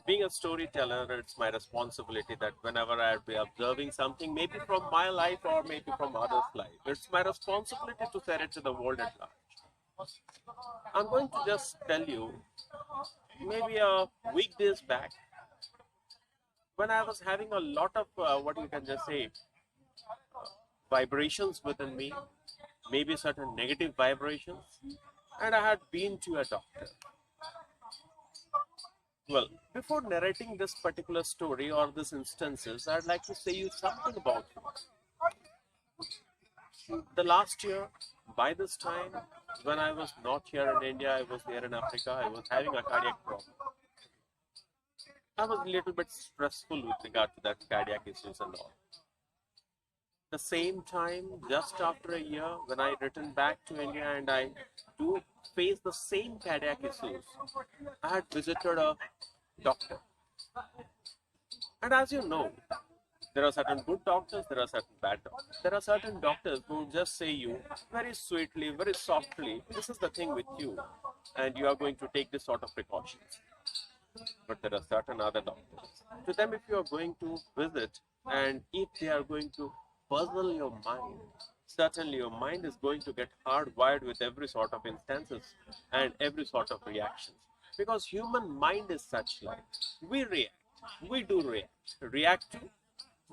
Being a storyteller, it's my responsibility that whenever I be observing something, maybe from my life or maybe from others' life, it's my responsibility to share it to the world at large. I'm going to just tell you, maybe a weekdays back, when I was having a lot of what you can just say vibrations within me, maybe certain negative vibrations, and I had been to a doctor. Well, before narrating this particular story or these instances, I'd like to say you something about the last year. By this time, when I was not here in India, I was there in Africa. I was having a cardiac problem. I was a little bit stressful with regard to that cardiac issues and all. The same time, just after a year, when I returned back to India and I do face the same cardiac issues, I had visited a doctor. And as you know, there are certain good doctors, there are certain bad doctors. There are certain doctors who just say you very sweetly, very softly, this is the thing with you, and you are going to take this sort of precautions. But there are certain other doctors. To them, if you are going to visit and if they are going to puzzle your mind, certainly your mind is going to get hardwired with every sort of instances and every sort of reactions. Because human mind is such like we react, we do react to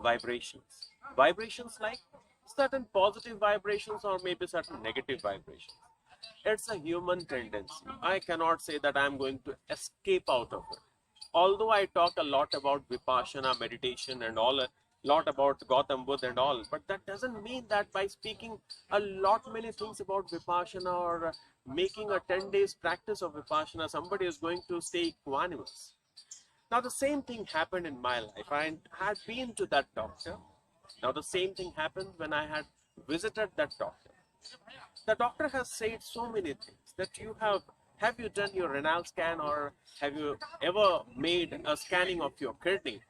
vibrations. Vibrations like certain positive vibrations or maybe certain negative vibrations. It's a human tendency. I cannot say that I'm going to escape out of it. Although I talk a lot about Vipassana meditation and all, a lot about Gautam Buddha and all, but that doesn't mean that by speaking a lot many things about Vipassana or making a 10 days practice of Vipassana, somebody is going to stay equanimous. Now the same thing happened in my life. I had been to that doctor. Now the same thing happened when I had visited that doctor. The doctor has said so many things that have you done your renal scan or have you ever made a scanning of your kidney?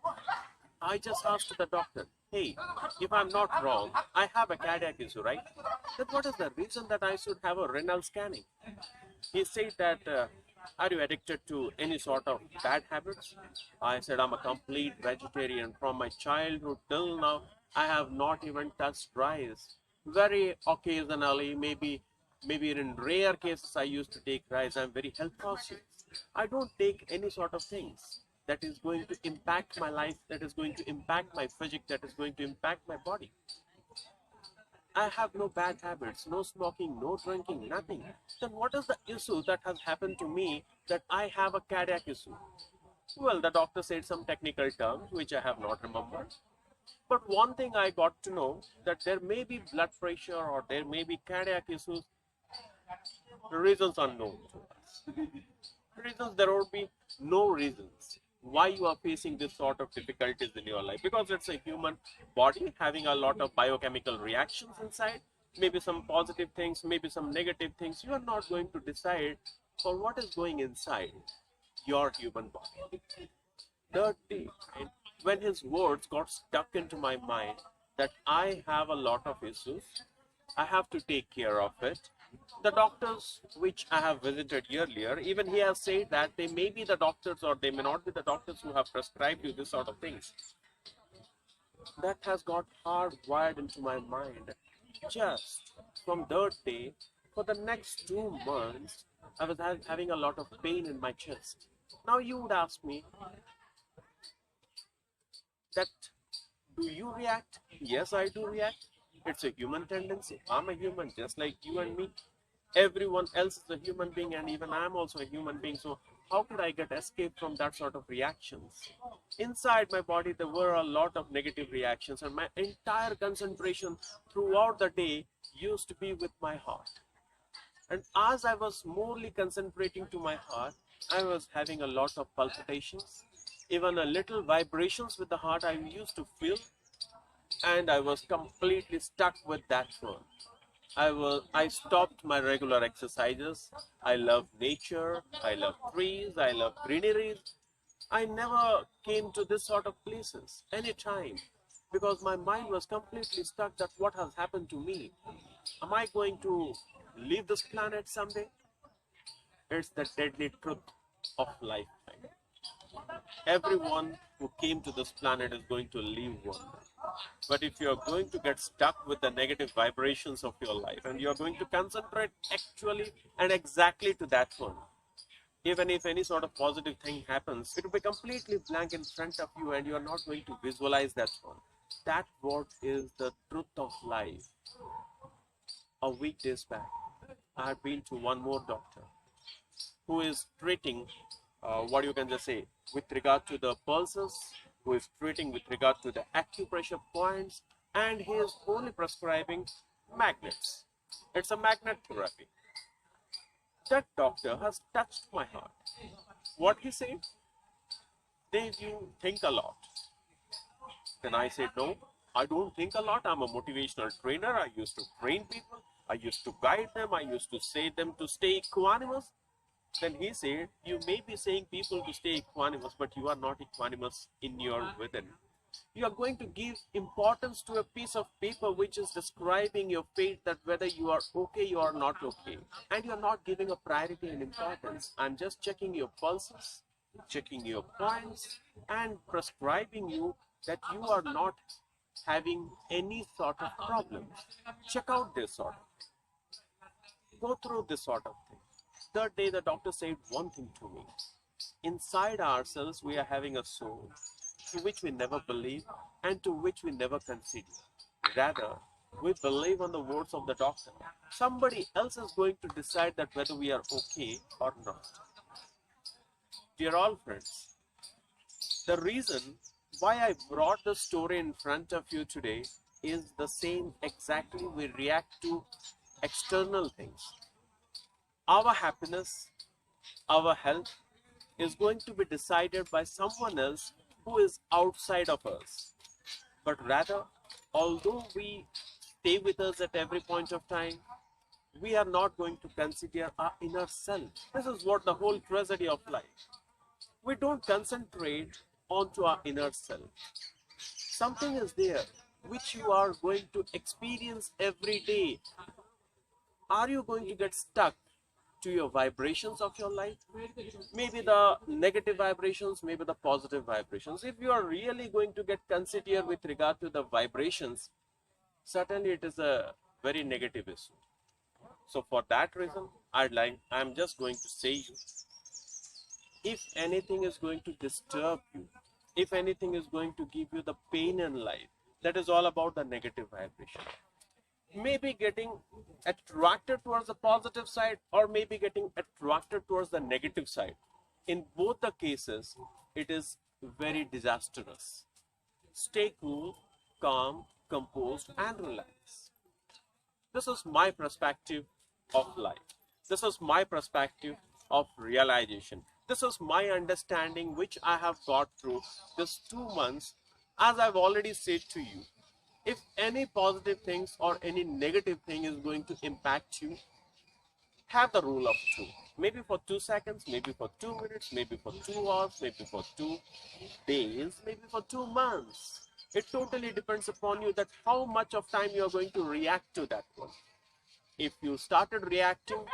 I just asked the doctor, hey, if I'm not wrong, I have a cardiac issue, right? Then what is the reason that I should have a renal scanning? He said that, are you addicted to any sort of bad habits? I said, I'm a complete vegetarian. From my childhood till now, I have not even touched rice. Very occasionally, maybe in rare cases, I used to take rice. I'm very health conscious. I don't take any sort of things that is going to impact my life, that is going to impact my physique, that is going to impact my body. I have no bad habits, no smoking, no drinking, nothing. Then what is the issue that has happened to me that I have a cardiac issue? Well, the doctor said some technical terms which I have not remembered. But one thing I got to know that there may be blood pressure or there may be cardiac issues. The reasons are known to us. Reasons there will be no reasons why you are facing this sort of difficulties in your life because it's a human body having a lot of biochemical reactions inside, maybe some positive things, maybe some negative things. You are not going to decide for what is going inside your human body. Third day, right, when his words got stuck into my mind that I have a lot of issues, I have to take care of it. The doctors which I have visited earlier, even he has said that they may be the doctors or they may not be the doctors who have prescribed you this sort of things. That has got hardwired into my mind. Just from that day, for the next 2 months, I was having a lot of pain in my chest. Now you would ask me that do you react? Yes, I do react. It's a human tendency. I'm a human just like you and me. Everyone else is a human being and even I'm also a human being. So how could I get escape from that sort of reactions? Inside my body, there were a lot of negative reactions and my entire concentration throughout the day used to be with my heart. And as I was morely concentrating to my heart, I was having a lot of palpitations. Even a little vibrations with the heart I used to feel, and I was completely stuck with that one. I stopped my regular exercises. I love nature, I love trees, I love greeneries. I never came to this sort of places anytime because my mind was completely stuck that what has happened to me. Am I going to leave this planet someday? It's the deadly truth of life. Everyone who came to this planet is going to leave one day. But if you're going to get stuck with the negative vibrations of your life and you're going to concentrate actually and exactly to that one, even if any sort of positive thing happens, it will be completely blank in front of you and you are not going to visualize that one. That what is the truth of life. A week days back, I had been to one more doctor who is treating, what you can just say, with regard to the pulses, who is treating with regard to the acupressure points, and he is only prescribing magnets. It's a magnet therapy. That doctor has touched my heart. What he said, Dave, you think a lot. Then I said, no, I don't think a lot. I'm a motivational trainer. I used to train people. I used to guide them. I used to say them to stay equanimous. Then he said, you may be saying people to stay equanimous, but you are not equanimous in your within. You are going to give importance to a piece of paper which is describing your fate, that whether you are okay, you are not okay. And you are not giving a priority and importance. I'm just checking your pulses, checking your points, and prescribing you that you are not having any sort of problems. Check out this sort of. Go through this sort of thing. Third day, the doctor said one thing to me. Inside ourselves, we are having a soul to which we never believe and to which we never consider. Rather, we believe on the words of the doctor. Somebody else is going to decide that whether we are okay or not. Dear all friends, the reason why I brought the story in front of you today is the same exactly we react to external things. Our happiness, our health is going to be decided by someone else who is outside of us. But rather, although we stay with us at every point of time, we are not going to consider our inner self. This is what the whole tragedy of life. We don't concentrate onto our inner self. Something is there which you are going to experience every day. Are you going to get stuck to your vibrations of your life? Maybe the negative vibrations, maybe the positive vibrations. If you are really going to get considered with regard to the vibrations, certainly it is a very negative issue. So for that reason, I'm just going to say you, if anything is going to disturb you, if anything is going to give you the pain in life, that is all about the negative vibration. Maybe getting attracted towards the positive side or maybe getting attracted towards the negative side. In both the cases, it is very disastrous. Stay cool, calm, composed, and relaxed. This is my perspective of life. This is my perspective of realization. This is my understanding which I have got through this 2 months. As I've already said to you, if any positive things or any negative thing is going to impact you, have the rule of two. Maybe for 2 seconds, maybe for 2 minutes, maybe for 2 hours, maybe for 2 days, maybe for 2 months. It totally depends upon you that how much of time you are going to react to that one. If you started reacting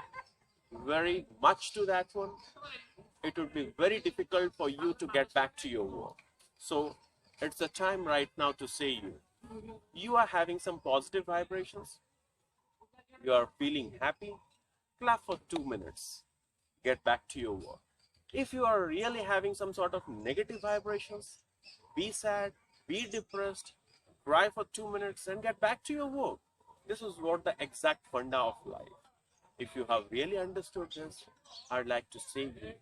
very much to that one, it would be very difficult for you to get back to your work. So it's the time right now to say you are having some positive vibrations, you are feeling happy, clap for 2 minutes, get back to your work. If you are really having some sort of negative vibrations, be sad, be depressed, cry for 2 minutes and get back to your work. This is what the exact funda of life. If you have really understood this, I'd like to say you,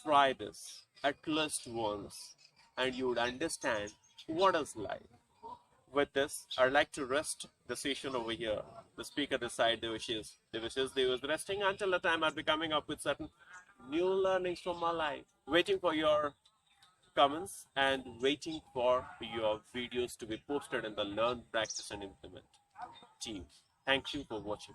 try this at least once and you would understand what is life. With this, I'd like to rest the session over here. The speaker this side, Devashish. They was resting until the time I'd be coming up with certain new learnings from my life. Waiting for your comments and waiting for your videos to be posted in the Learn, Practice and Implement team. Thank you for watching.